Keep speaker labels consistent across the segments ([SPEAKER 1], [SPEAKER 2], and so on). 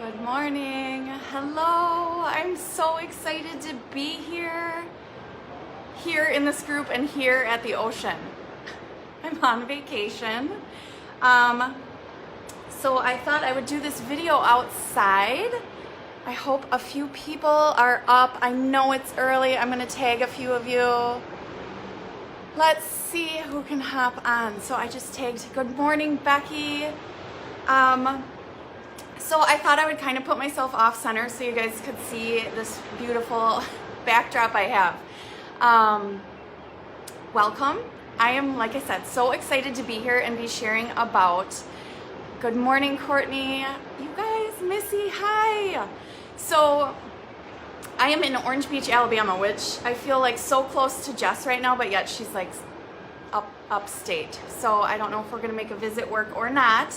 [SPEAKER 1] Good morning. Hello. I'm so excited to be here in this group and here at the ocean. I'm on vacation. So I thought I would do this video outside. I hope a few people are up. I know it's early. I'm gonna tag a few of you. Let's see who can hop on. So I just tagged good morning, Becky. So I thought I would kind of put myself off center so you guys could see this beautiful backdrop I have. Welcome. I am, like I said, so excited to be here and be sharing about. Good morning, Courtney. You guys, Missy, hi. So I am in Orange Beach, Alabama, which I feel like so close to Jess right now, but yet she's like upstate. So I don't know if we're gonna make a visit work or not.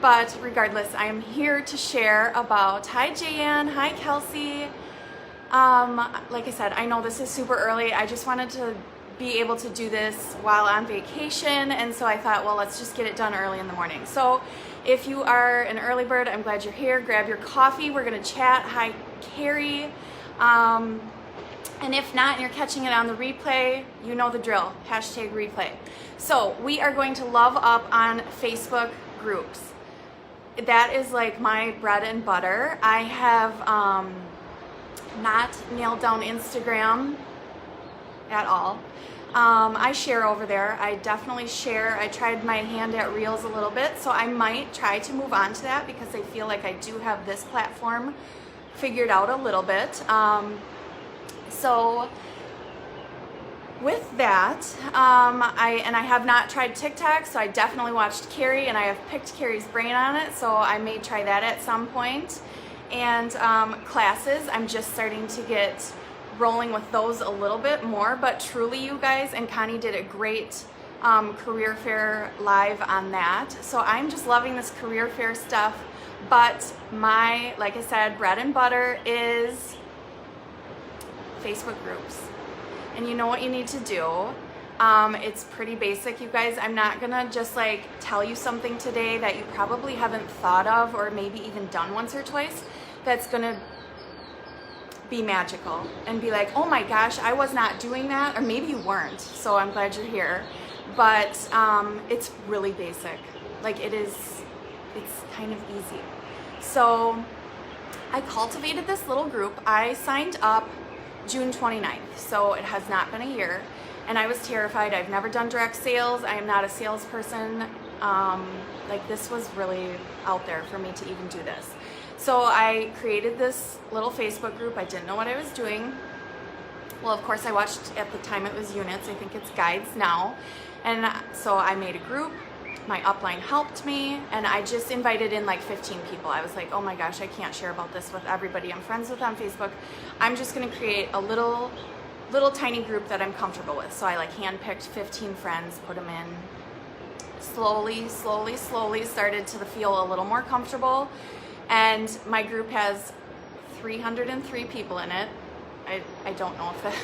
[SPEAKER 1] But regardless, I am here to share about, hi Jayan, hi Kelsey. Like I said, I know this is super early. I just wanted to be able to do this while on vacation. And so I thought, well, let's just get it done early in the morning. So if you are an early bird, I'm glad you're here. Grab your coffee. We're gonna chat. Hi, Carrie. And if not, and you're catching it on the replay, you know the drill, hashtag replay. So we are going to love up on Facebook groups. That is like my bread and butter. I have not nailed down Instagram at all. I share over there. I definitely share. I tried my hand at Reels a little bit, so I might try to move on to that because I feel like I do have this platform figured out a little bit. So with that, I have not tried TikTok, so I definitely watched Carrie, and I have picked Carrie's brain on it, so I may try that at some point. And classes, I'm just starting to get rolling with those a little bit more, but truly, you guys, and Connie did a great career fair live on that. So I'm just loving this career fair stuff, but my, like I said, bread and butter is Facebook groups. And you know what you need to do. It's pretty basic, you guys. I'm not gonna just like tell you something today that you probably haven't thought of or maybe even done once or twice that's gonna be magical and be like, oh my gosh, I was not doing that, or maybe you weren't, so I'm glad you're here. But it's really basic. Like it's kind of easy. So I cultivated this little group. I signed up June 29th, so it has not been a year, and I was terrified. I've never done direct sales. I am not a salesperson. Like this was really out there for me to even do this. So I created this little Facebook group. I didn't know what I was doing. Well, of course I watched, at the time it was units. I think it's guides now. And so I made a group. My upline helped me, and I just invited in like 15 people. I was like, oh my gosh, I can't share about this with everybody I'm friends with on Facebook. I'm just gonna create a little tiny group that I'm comfortable with. So I like handpicked 15 friends, put them in. Slowly started to feel a little more comfortable. And my group has 303 people in it. I don't know if that,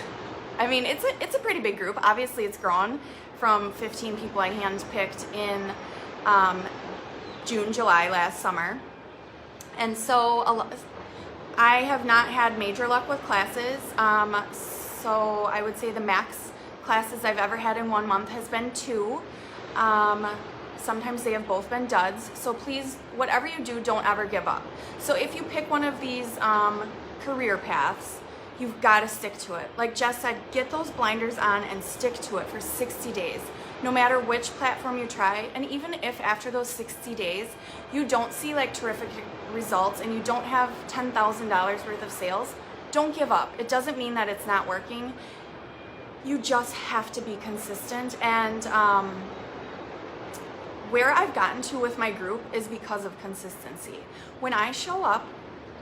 [SPEAKER 1] I mean, it's a pretty big group. Obviously it's grown from 15 people I handpicked in June, July last summer. And so I have not had major luck with classes. So I would say the max classes I've ever had in 1 month has been 2. Sometimes they have both been duds. So please, whatever you do, don't ever give up. So if you pick one of these career paths, you've got to stick to it. Like Jess said, get those blinders on and stick to it for 60 days. No matter which platform you try, and even if after those 60 days you don't see like terrific results and you don't have $10,000 worth of sales, don't give up. It doesn't mean that it's not working. You just have to be consistent. And where I've gotten to with my group is because of consistency. When I show up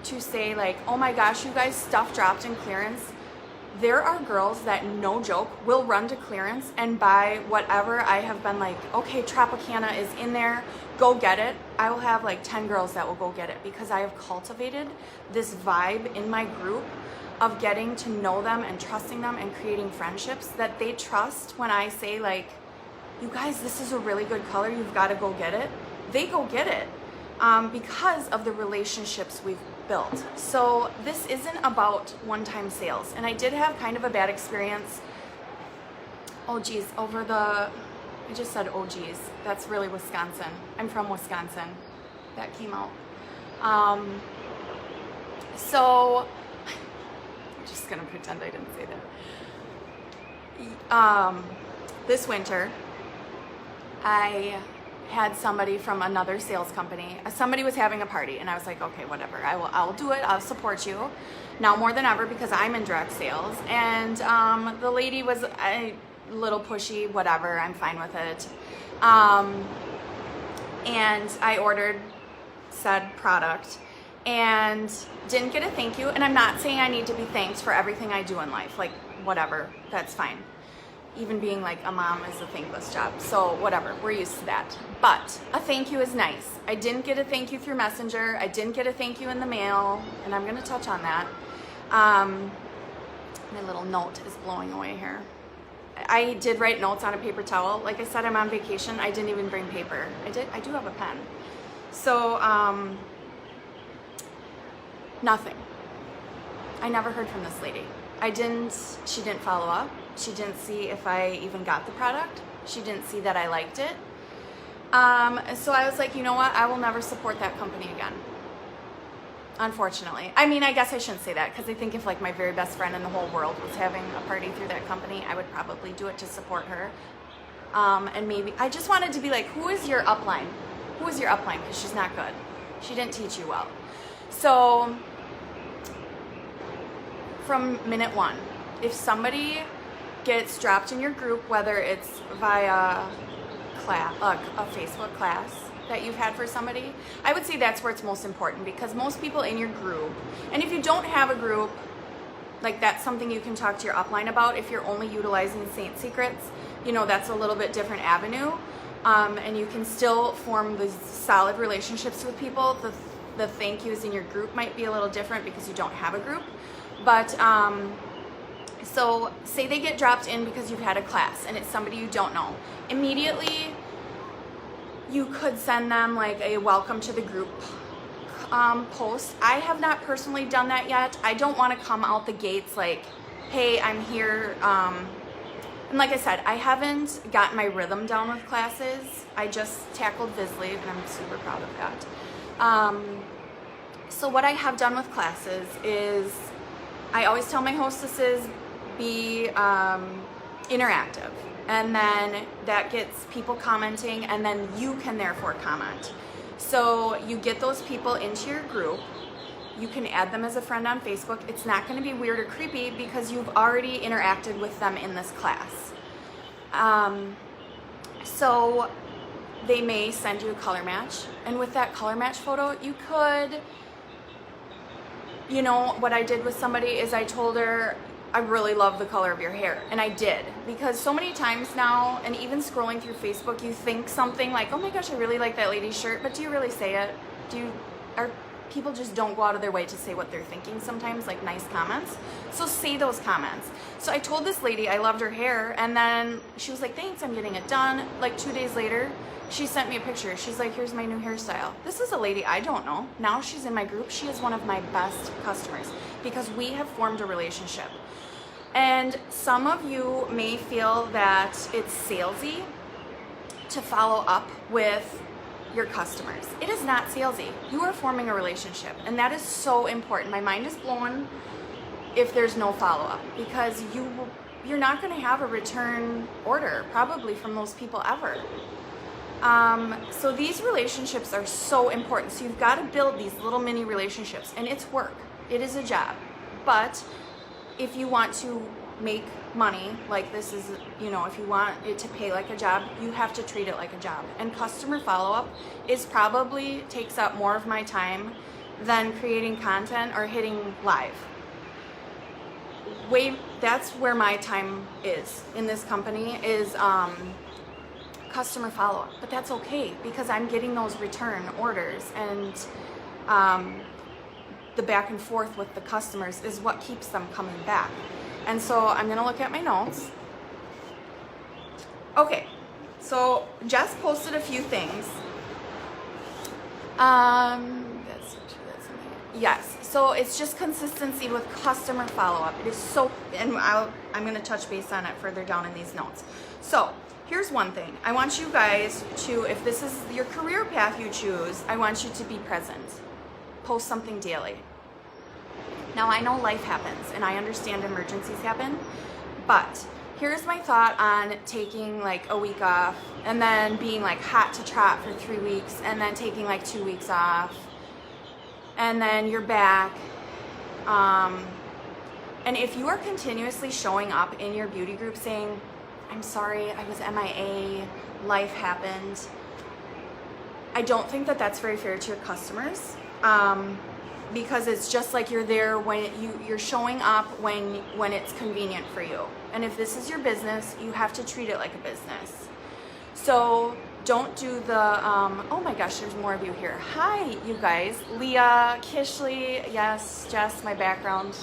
[SPEAKER 1] to say like, oh my gosh, you guys, stuff dropped in clearance, there are girls that, no joke, will run to clearance and buy whatever I have been like, okay, Tropicana is in there, go get it. I will have like 10 girls that will go get it because I have cultivated this vibe in my group of getting to know them and trusting them and creating friendships that they trust. When I say like, you guys, this is a really good color, you've got to go get it, they go get it. because of the relationships we've built. So this isn't about one-time sales. And I did have kind of a bad experience. Oh geez, I just said oh geez. That's really Wisconsin. I'm from Wisconsin. That came out. So I'm just gonna pretend I didn't say that. This winter, I had somebody from another sales company. Somebody was having a party, and I was like, okay, whatever. I'll do it. I'll support you now more than ever because I'm in direct sales. And the lady was a little pushy. Whatever. I'm fine with it. And I ordered said product and didn't get a thank you. And I'm not saying I need to be thanked for everything I do in life. Like, whatever. That's fine. Even being like a mom is a thankless job. So whatever, we're used to that. But a thank you is nice. I didn't get a thank you through Messenger. I didn't get a thank you in the mail. And I'm gonna touch on that. My little note is blowing away here. I did write notes on a paper towel. Like I said, I'm on vacation. I didn't even bring paper. I do have a pen. So, nothing. I never heard from this lady. She didn't follow up. She didn't see if I even got the product. She didn't see that I liked it. So I was like, you know what? I will never support that company again. Unfortunately. I mean, I guess I shouldn't say that because I think if like my very best friend in the whole world was having a party through that company, I would probably do it to support her. And maybe, I just wanted to be like, who is your upline? Who is your upline? Because she's not good. She didn't teach you well. So from minute one, if somebody gets dropped in your group, whether it's via a Facebook class that you've had for somebody, I would say that's where it's most important because most people in your group, and if you don't have a group, like that's something you can talk to your upline about. If you're only utilizing Saint Secrets, you know, that's a little bit different avenue. And you can still form these solid relationships with people. The thank yous in your group might be a little different because you don't have a group. But so say they get dropped in because you've had a class and it's somebody you don't know. Immediately, you could send them like a welcome to the group post. I have not personally done that yet. I don't want to come out the gates like, hey, I'm here. And like I said, I haven't gotten my rhythm down with classes. I just tackled Vizsla and I'm super proud of that. So what I have done with classes is I always tell my hostesses be interactive, and then that gets people commenting, and then you can therefore comment. So you get those people into your group. You can add them as a friend on Facebook. It's not going to be weird or creepy because you've already interacted with them in this class. So they may send you a color match, and with that color match photo, you could, you know, what I did with somebody is I told her, I really love the color of your hair. And I did, because so many times now, and even scrolling through Facebook, you think something like, oh my gosh, I really like that lady's shirt, but do you really say it? People just don't go out of their way to say what they're thinking sometimes, like nice comments. So say those comments. So I told this lady I loved her hair, and then she was like, thanks, I'm getting it done. Like 2 days later, she sent me a picture. She's like, here's my new hairstyle. This is a lady I don't know. Now she's in my group. She is one of my best customers because we have formed a relationship. And some of you may feel that it's salesy to follow up with your customers. It is not salesy. You are forming a relationship, and that is so important. My mind is blown if there's no follow-up, because you're not going to have a return order probably from those people ever. So these relationships are so important. So you've got to build these little mini relationships, and it's work. It is a job. But if you want to make money, like this is, you know, if you want it to pay like a job, you have to treat it like a job. And customer follow-up takes up more of my time than creating content or hitting live. That's where my time is in this company, is customer follow-up. But that's okay, because I'm getting those return orders, and the back and forth with the customers is what keeps them coming back. And so I'm gonna look at my notes. Okay, so Jess posted a few things. Yes, so it's just consistency with customer follow-up. It is so, and I'm going to touch base on it further down in these notes. So here's one thing. I want you guys to, if this is your career path you choose, I want you to be present. Post something daily. Now I know life happens and I understand emergencies happen, but here's my thought on taking like a week off and then being like hot to trot for 3 weeks and then taking like 2 weeks off and then you're back. And if you are continuously showing up in your beauty group saying, I'm sorry, I was MIA, life happened, I don't think that that's very fair to your customers. Because it's just like you're there when you're showing up when it's convenient for you. And if this is your business, you have to treat it like a business. So don't do the, oh my gosh, there's more of you here. Hi, you guys. Leah, Kishley, yes, Jess, my background.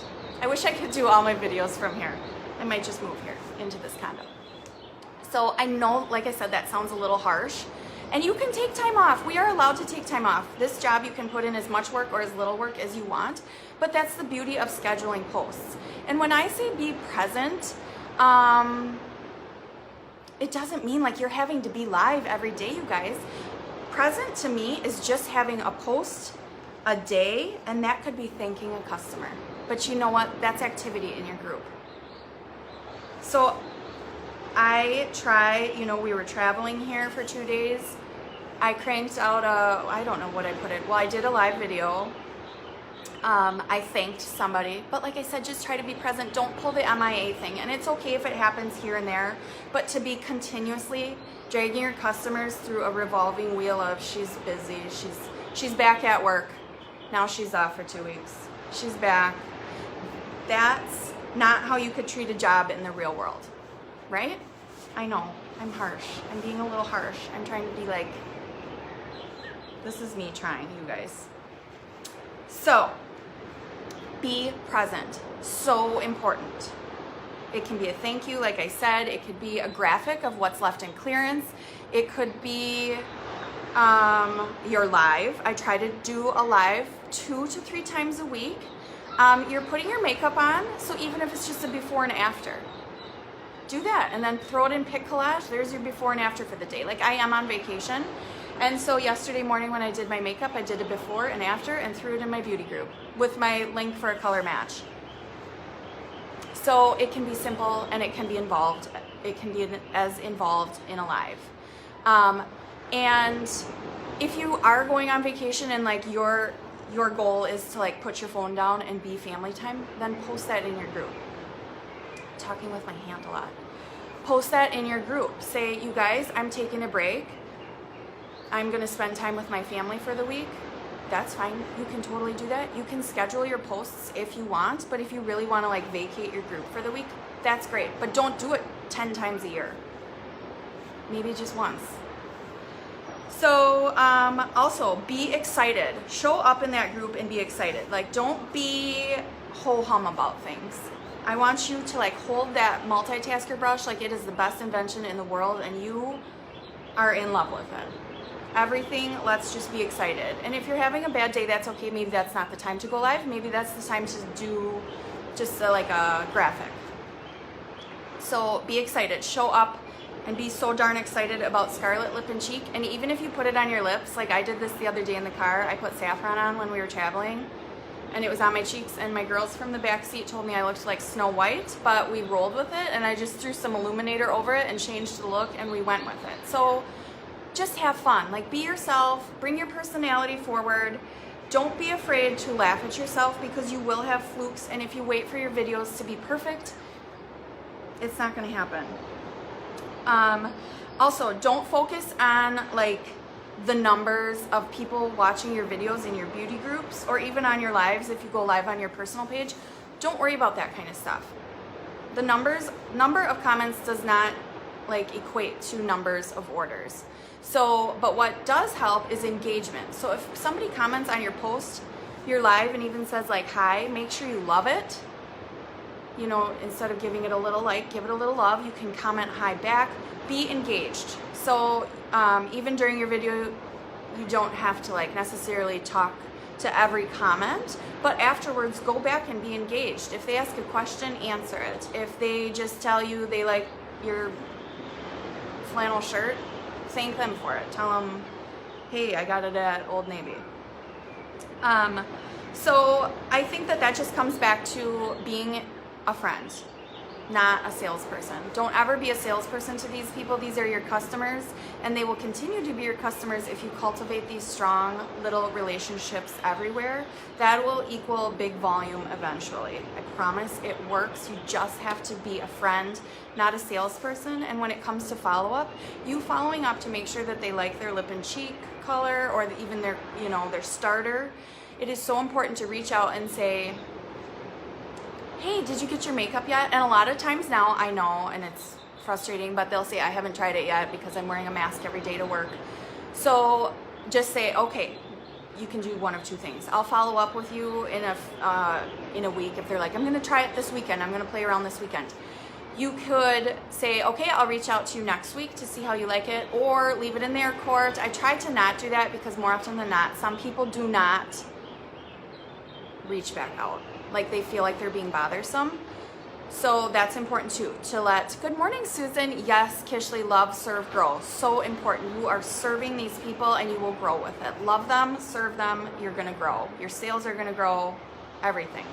[SPEAKER 1] I wish I could do all my videos from here. I might just move here into this condo. So I know, like I said, that sounds a little harsh. And you can take time off. We are allowed to take time off. This job, you can put in as much work or as little work as you want, but that's the beauty of scheduling posts. And when I say be present, it doesn't mean like you're having to be live every day, you guys. Present to me is just having a post a day, and that could be thanking a customer. But you know what? That's activity in your group. So I try, we were traveling here for 2 days. I cranked out I don't know what I put in. Well, I did a live video. I thanked somebody, but like I said, just try to be present. Don't pull the MIA thing. And it's okay if it happens here and there, but to be continuously dragging your customers through a revolving wheel of she's busy, she's back at work. Now she's off for 2 weeks. She's back. That's not how you could treat a job in the real world. Right? I know, I'm harsh. I'm being a little harsh. I'm trying to be like, this is me trying, you guys. So, be present. So important. It can be a thank you, like I said. It could be a graphic of what's left in clearance. It could be your live. I try to do a live 2 to 3 times a week. You're putting your makeup on, so even if it's just a before and after, do that and then throw it in Pic Collage. There's your before and after for the day. Like I am on vacation, and so yesterday morning when I did my makeup, I did a before and after and threw it in my beauty group with my link for a color match. So it can be simple and it can be involved. It can be as involved in a live. And if you are going on vacation and like your goal is to like put your phone down and be family time, then post that in your group. Talking with my hand a lot. Post that in your group. Say, you guys, I'm taking a break. I'm going to spend time with my family for the week. That's fine. You can totally do that. You can schedule your posts if you want, but if you really want to like vacate your group for the week, that's great. But don't do it 10 times a year. Maybe just once. So also be excited. Show up in that group and be excited. Like don't be ho-hum about things. I want you to like hold that multitasker brush like it is the best invention in the world and you are in love with it. Everything, let's just be excited. And if you're having a bad day, that's okay. Maybe that's not the time to go live. Maybe that's the time to do just like a graphic. So be excited. Show up and be so darn excited about Scarlet Lip and Cheek. And even if you put it on your lips, like I did this the other day in the car, I put saffron on when we were traveling. And it was on my cheeks, and my girls from the back seat told me I looked like Snow White, but we rolled with it, and I just threw some illuminator over it and changed the look, and we went with it. So just have fun. Like be yourself, bring your personality forward. Don't be afraid to laugh at yourself because you will have flukes, and if you wait for your videos to be perfect, it's not going to happen. Also, don't focus on like the numbers of people watching your videos in your beauty groups or even on your lives if you go live on your personal page. Don't worry about that kind of stuff. The number of comments does not like equate to numbers of orders. So, but what does help is engagement. So if somebody comments on your post, your live, and even says like hi, make sure you love it. You know, instead of giving it a little like, give it a little love. You can comment hi back. Be engaged. So even during your video, you don't have to like necessarily talk to every comment, but afterwards go back and be engaged. If they ask a question, answer it. If they just tell you they like your flannel shirt, thank them for it. Tell them, hey, I got it at Old Navy. So I think that just comes back to being a friend, not a salesperson. Don't ever be a salesperson to these people. These are your customers, and they will continue to be your customers if you cultivate these strong little relationships everywhere. That will equal big volume eventually. I promise it works. You just have to be a friend, not a salesperson. And when it comes to follow-up, you following up to make sure that they like their lip and cheek color, or even their, their starter. It is so important to reach out and say, hey, did you get your makeup yet? And a lot of times now, I know, and it's frustrating, but they'll say, I haven't tried it yet because I'm wearing a mask every day to work. So just say, okay, you can do one of two things. I'll follow up with you in a week if they're like, I'm gonna try it this weekend, I'm gonna play around this weekend. You could say, okay, I'll reach out to you next week to see how you like it, or leave it in their court. I try to not do that because more often than not, some people do not reach back out. Like they feel like they're being bothersome. So that's important too, to let, good morning, Susan. Yes, Kishley, love, serve, grow. So important. You are serving these people and you will grow with it. Love them, serve them, you're gonna grow. Your sales are gonna grow, everything.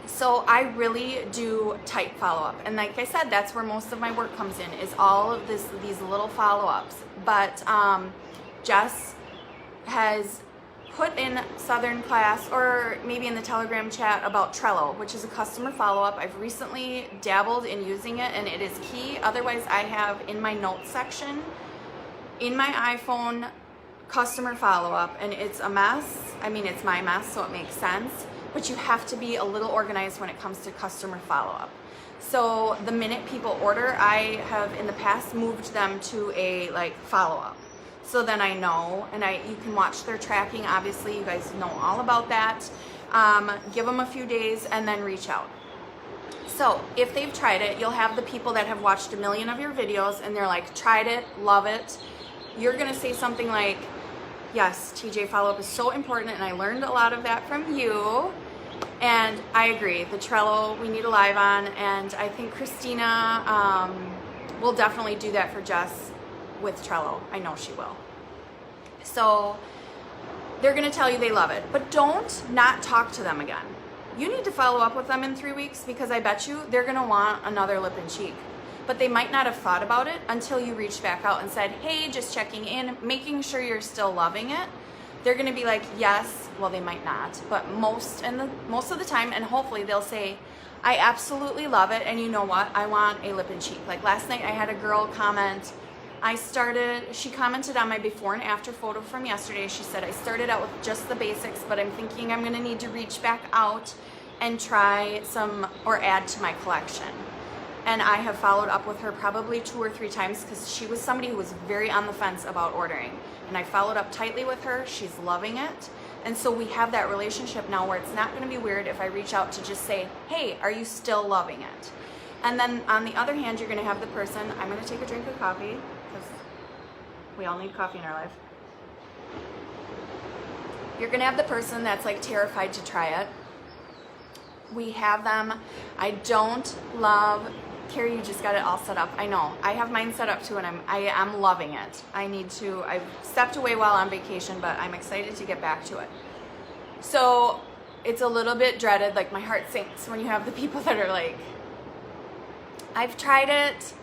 [SPEAKER 1] So I really do tight follow-up. And like I said, that's where most of my work comes in, is all of these little follow-ups. But Jess has put in Southern class, or maybe in the Telegram chat, about Trello, which is a customer follow-up. I've recently dabbled in using it, and it is key. Otherwise, I have in my notes section in my iPhone customer follow-up, and it's a mess. I mean, it's my mess, so it makes sense. But you have to be a little organized when it comes to customer follow-up. So the minute people order, I have in the past moved them to a follow-up. So then I know, and you can watch their tracking. Obviously, you guys know all about that. Give them a few days and then reach out. So if they've tried it, you'll have the people that have watched 1 million of your videos and they're like, tried it, love it. You're gonna say something like, yes, TJ, follow-up is so important, and I learned a lot of that from you. And I agree, the Trello, we need a live on, and I think Christina will definitely do that for Jess with Trello. I know she will. So they're gonna tell you they love it, but don't not talk to them again. You need to follow up with them in 3 weeks, because I bet you they're gonna want another lip and cheek. But they might not have thought about it until you reached back out and said, hey, just checking in, making sure you're still loving it. They're gonna be like, yes, well, they might not, but most of the time, and hopefully they'll say, I absolutely love it, and you know what, I want a lip and cheek. Like last night I had a girl comment, she commented on my before and after photo from yesterday. She said, I started out with just the basics, but I'm thinking I'm gonna need to reach back out and try some, or add to my collection. And I have followed up with her probably 2 or 3 times, because she was somebody who was very on the fence about ordering. And I followed up tightly with her. She's loving it. And so we have that relationship now where it's not gonna be weird if I reach out to just say, hey, are you still loving it? And then on the other hand, you're gonna have the person, I'm gonna take a drink of coffee, because we all need coffee in our life. You're gonna have the person that's like terrified to try it. We have them. I don't love, Carrie, you just got it all set up. I know, I have mine set up too, and I am loving it. I've stepped away while on vacation, but I'm excited to get back to it. So it's a little bit dreaded, like my heart sinks when you have the people that are like, I've tried it,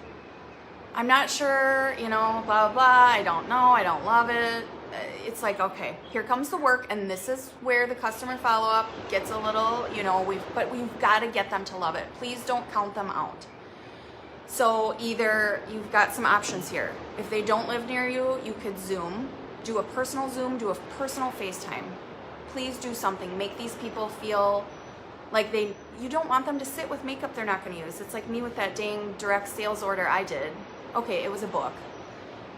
[SPEAKER 1] I'm not sure, blah, blah, blah, I don't know, I don't love it. It's like, okay, here comes the work, and this is where the customer follow-up gets a little, but we've got to get them to love it. Please don't count them out. So either you've got some options here. If they don't live near you, you could Zoom, do a personal Zoom, do a personal FaceTime. Please do something. Make these people feel like you don't want them to sit with makeup they're not going to use. It's like me with that dang direct sales order I did. Okay, it was a book,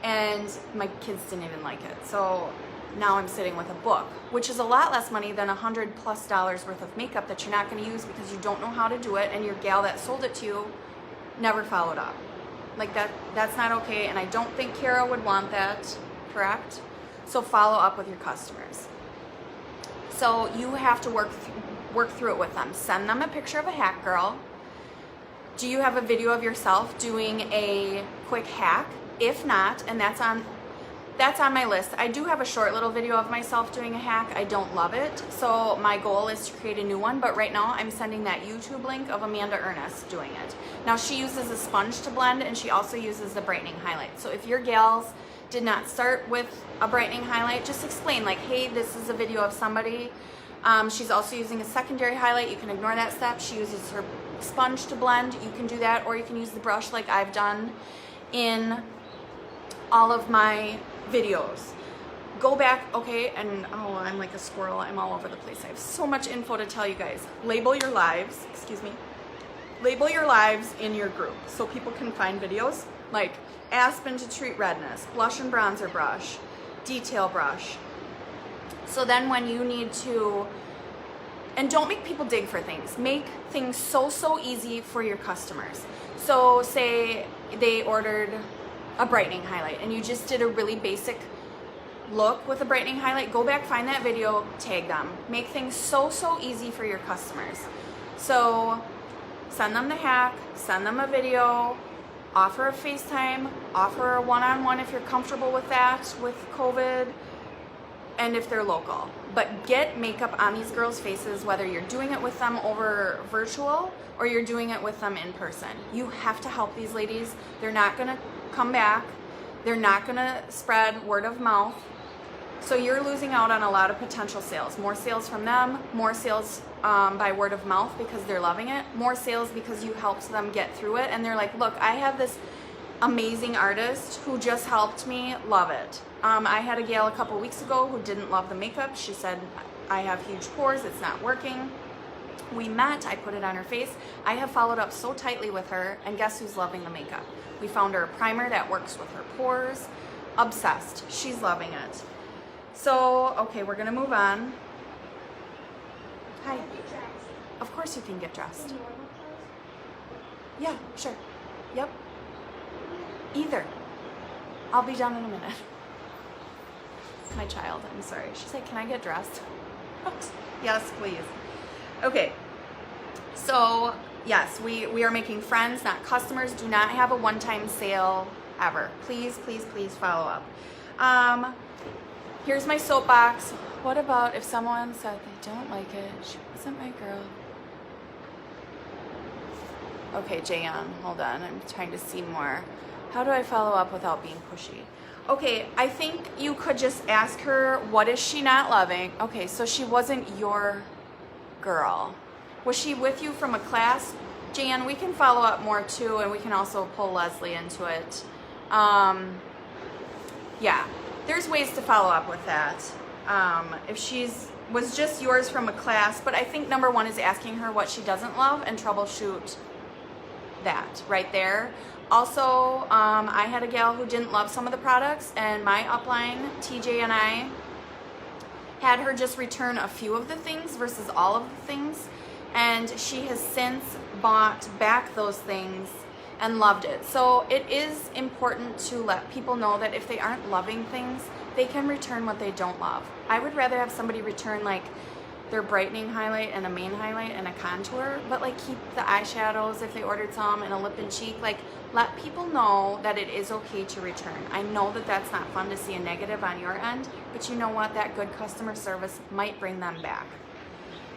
[SPEAKER 1] and my kids didn't even like it. So now I'm sitting with a book, which is a lot less money than $100+ worth of makeup that you're not going to use because you don't know how to do it, and your gal that sold it to you never followed up. Like that's not okay, and I don't think Kara would want that, correct? So follow up with your customers. So you have to work through it with them. Send them a picture of a hack girl. Do you have a video of yourself doing a quick hack? If not, and that's on my list. I do have a short little video of myself doing a hack. I don't love it. So my goal is to create a new one, but right now I'm sending that YouTube link of Amanda Ernest doing it. Now she uses a sponge to blend, and she also uses the brightening highlight. So if your gals did not start with a brightening highlight, just explain like, hey, this is a video of somebody. She's also using a secondary highlight. You can ignore that step. She uses her sponge to blend. You can do that, or you can use the brush like I've done in all of my videos. Go back, okay, and oh, I'm like a squirrel. I'm all over the place. I have so much info to tell you guys. Label your lives, label your lives in your group so people can find videos like Aspen to treat redness, blush and bronzer brush, detail brush. So then when you need to, and don't make people dig for things. Make things so easy for your customers. So say they ordered a brightening highlight and you just did a really basic look with a brightening highlight. Go back, find that video, tag them. Make things so easy for your customers. So send them the hack, send them a video, offer a FaceTime, offer a one-on-one if you're comfortable with that with COVID, and if they're local. But get makeup on these girls' faces, whether you're doing it with them over virtual or you're doing it with them in person. You have to help these ladies. They're not gonna come back. They're not gonna spread word of mouth. So you're losing out on a lot of potential sales. More sales from them, more sales by word of mouth because they're loving it, more sales because you helped them get through it. And they're like, look, I have this amazing artist who just helped me love it. I had a gal a couple weeks ago who didn't love the makeup. She said, I have huge pores, it's not working. We met, I put it on her face. I have followed up so tightly with her, and guess who's loving the makeup? We found her a primer that works with her pores. Obsessed, she's loving it. So, okay, we're gonna move on. Hi. Of course you can get dressed. Yeah, sure. Yep. Either. I'll be done in a minute. My child, I'm sorry. She said, can I get dressed? Yes, please. Okay. So, yes, we are making friends, not customers. Do not have a one-time sale ever. Please follow up. Here's my soapbox. What about if someone said they don't like it? She wasn't my girl. Okay, Jayon, hold on. I'm trying to see more. How do I follow up without being pushy? Okay, I think you could just ask her, what is she not loving? Okay, so she wasn't your girl. Was she with you from a class? Jan, we can follow up more too, and we can also pull Leslie into it. Yeah, there's ways to follow up with that. If she's was just yours from a class, but I think number one is asking her what she doesn't love and troubleshoot that right there. Also, I had a gal who didn't love some of the products, and my upline, TJ, and I had her just return a few of the things versus all of the things, and she has since bought back those things and loved it. So it is important to let people know that if they aren't loving things, they can return what they don't love. I would rather have somebody return like their brightening highlight and a main highlight and a contour, but like keep the eyeshadows if they ordered some and a lip and cheek. Like, let people know that it is okay to return. I know that that's not fun to see a negative on your end, but you know what? That good customer service might bring them back.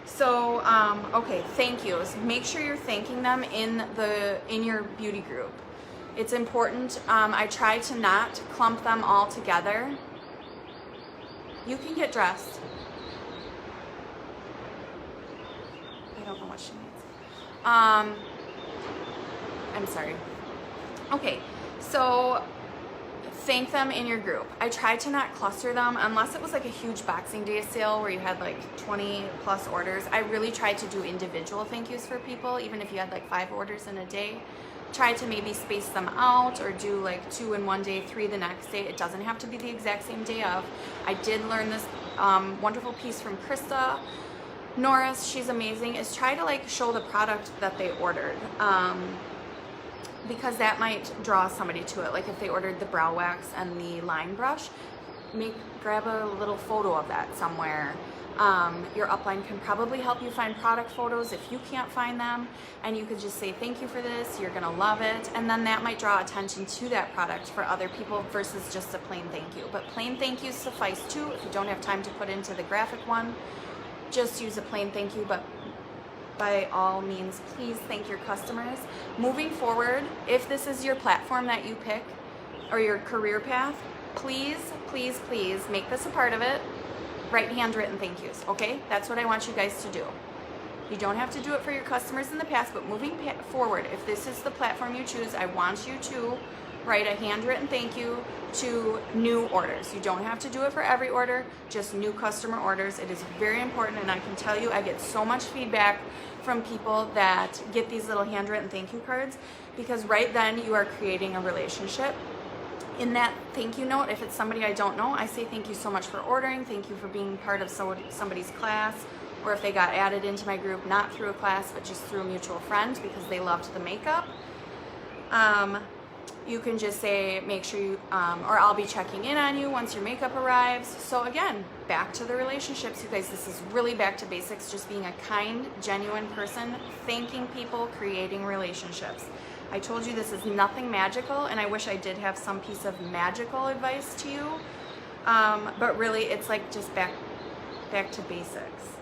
[SPEAKER 1] So, okay, thank yous. Make sure you're thanking them in your beauty group. It's important. I try to not clump them all together. You can get dressed. I don't know what she needs. I'm sorry. Okay, so thank them in your group. I tried to not cluster them unless it was like a huge Boxing Day sale where you had like 20 plus orders. I really tried to do individual thank yous for people, even if you had like 5 orders in a day. Try to maybe space them out or do like 2 in one day, 3 the next day. It doesn't have to be the exact same day of. I did learn this wonderful piece from Krista Norris. She's amazing. Is try to like show the product that they ordered. Because that might draw somebody to it. Like if they ordered the brow wax and the line brush, grab a little photo of that somewhere. Your upline can probably help you find product photos if you can't find them, and you could just say thank you for this, you're gonna love it, and then that might draw attention to that product for other people versus just a plain thank you. But plain thank yous suffice too. If you don't have time to put into the graphic one, just use a plain thank you, but by all means, please thank your customers. Moving forward, if this is your platform that you pick or your career path, please, please, please make this a part of it. Write handwritten thank yous, okay? That's what I want you guys to do. You don't have to do it for your customers in the past, but moving forward, if this is the platform you choose, I want you to write a handwritten thank you to new orders. You don't have to do it for every order, just new customer orders. It is very important, and I can tell you I get so much feedback from people that get these little handwritten thank you cards, because right then you are creating a relationship. In that thank you note, if it's somebody I don't know, I say thank you so much for ordering, thank you for being part of somebody's class, or if they got added into my group, not through a class, but just through a mutual friend because they loved the makeup. You can just say, make sure you, or I'll be checking in on you once your makeup arrives. So again, back to the relationships, you guys, this is really back to basics, just being a kind, genuine person, thanking people, creating relationships. I told you this is nothing magical, and I wish I did have some piece of magical advice to you, but really it's like just back to basics.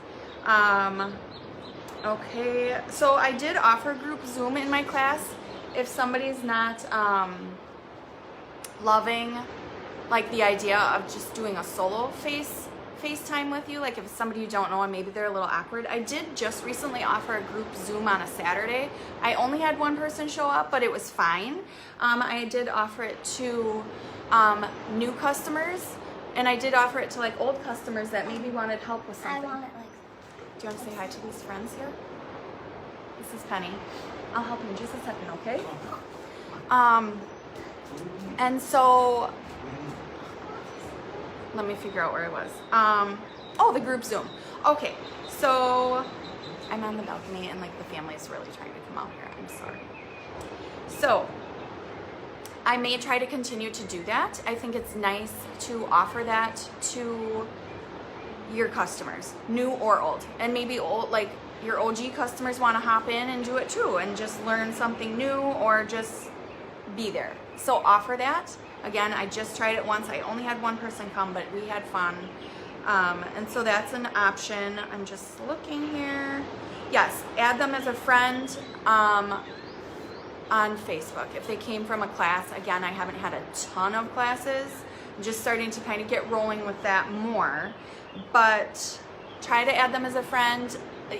[SPEAKER 1] Okay, so I did offer group Zoom in my class. If somebody's not loving like the idea of just doing a solo FaceTime with you, like if it's somebody you don't know and maybe they're a little awkward, I did just recently offer a group Zoom on a Saturday. I only had one person show up, but it was fine. I did offer it to new customers, and I did offer it to like old customers that maybe wanted help with something.
[SPEAKER 2] I want it like.
[SPEAKER 1] Do you want to say hi to these friends here? This is Penny. I'll help you in just a second, okay? And so, let me figure out where I was. Oh, the group Zoom. Okay, so I'm on the balcony and like the family's really trying to come out here. I'm sorry. So, I may try to continue to do that. I think it's nice to offer that to your customers, new or old. And maybe old, like your OG customers want to hop in and do it too and just learn something new or just be there. So offer that. Again, I just tried it once. I only had one person come, but we had fun. And so that's an option. I'm just looking here. Yes, add them as a friend on Facebook. If they came from a class, again, I haven't had a ton of classes. I'm just starting to kind of get rolling with that more. But try to add them as a friend.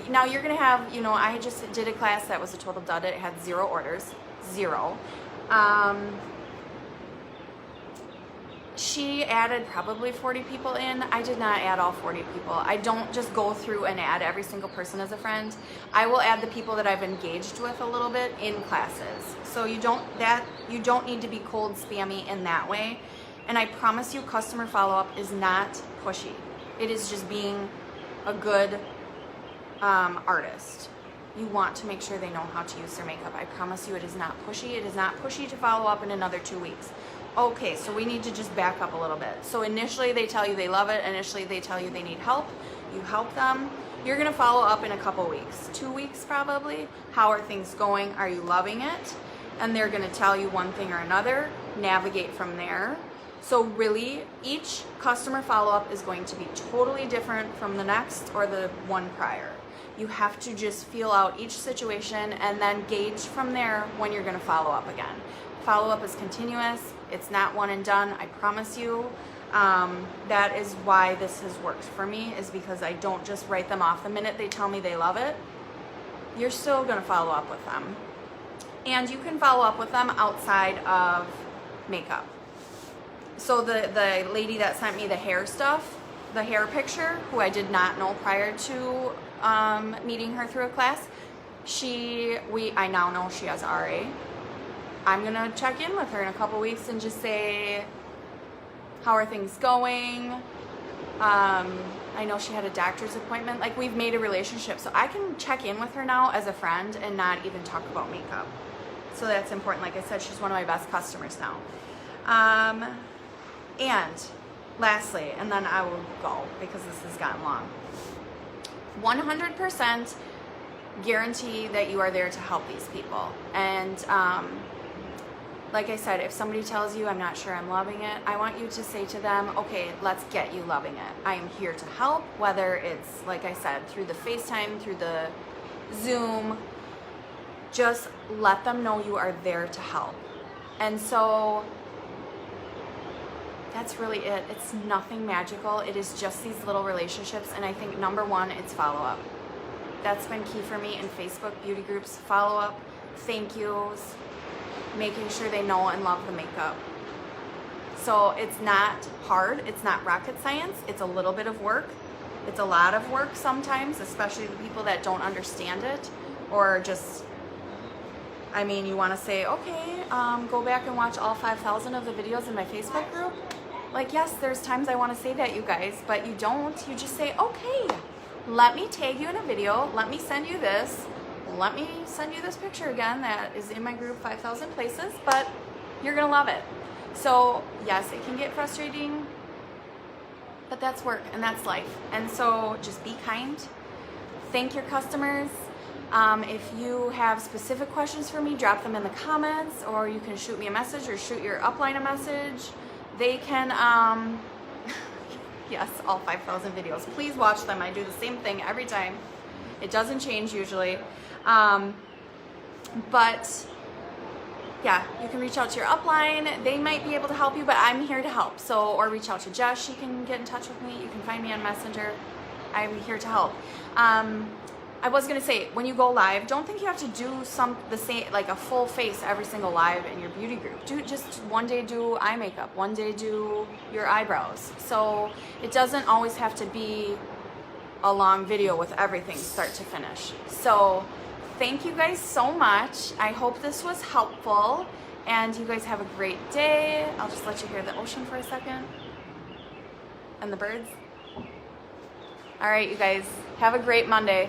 [SPEAKER 1] Now you're gonna have, you know, I just did a class that was a total dud. It had 0 orders, 0. She added probably 40 people in. I did not add all 40 people. I don't just go through and add every single person as a friend. I will add the people that I've engaged with a little bit in classes. So you don't need to be cold spammy in that way. And I promise you, customer follow-up is not pushy. It is just being a good artist. You want to make sure they know how to use their makeup. I promise you, it is not pushy. It is not pushy to follow up in another 2 weeks. Okay, so we need to just back up a little bit. So initially they tell you they love it. Initially they tell you they need help. You help them. You're gonna follow up in a couple weeks, 2 weeks probably. How are things going? Are you loving it? And they're gonna tell you one thing or another. Navigate from there. So really, each customer follow-up is going to be totally different from the next or the one prior. You have to just feel out each situation and then gauge from there when you're gonna follow up again. Follow-up is continuous. It's not one and done, I promise you. That is why this has worked for me, is because I don't just write them off the minute they tell me they love it. You're still gonna follow up with them. And you can follow up with them outside of makeup. So the lady that sent me the hair stuff, the hair picture, who I did not know prior to meeting her through a class, I now know she has RA. I'm gonna check in with her in a couple weeks and just say, how are things going? I know she had a doctor's appointment. Like, we've made a relationship, so I can check in with her now as a friend and not even talk about makeup. So that's important. Like I said, she's one of my best customers now. And lastly, and then I will go because this has gotten long. 100% guarantee that you are there to help these people. And like I said, if somebody tells you, I'm not sure I'm loving it, I want you to say to them, okay, let's get you loving it. I am here to help, whether it's, like I said, through the FaceTime, through the Zoom. Just let them know you are there to help. And so that's really it. It's nothing magical. It is just these little relationships. And I think number one, it's follow-up. That's been key for me in Facebook beauty groups. Follow-up, thank yous, making sure they know and love the makeup. So it's not hard. It's not rocket science. It's a little bit of work. It's a lot of work sometimes, especially the people that don't understand it, or just, I mean, you want to say, okay, go back and watch all 5,000 of the videos in my Facebook group. Like, yes, there's times I want to say that, you guys, but you don't. You just say, okay, let me tag you in a video. Let me send you this. Let me send you this picture again that is in my group 5,000 places, but you're going to love it. So, yes, it can get frustrating, but that's work and that's life. And so just be kind. Thank your customers. If you have specific questions for me, drop them in the comments, or you can shoot me a message or shoot your upline a message. They can, yes, all 5,000 videos. Please watch them. I do the same thing every time. It doesn't change usually. But yeah, you can reach out to your upline. They might be able to help you, but I'm here to help. So, or reach out to Jess. She can get in touch with me. You can find me on Messenger. I'm here to help. I was gonna say, when you go live, don't think you have to do the same, like a full face every single live in your beauty group. Do just one day do eye makeup, one day do your eyebrows. So it doesn't always have to be a long video with everything start to finish. So thank you guys so much. I hope this was helpful, and you guys have a great day. I'll just let you hear the ocean for a second and the birds. All right, you guys, have a great Monday.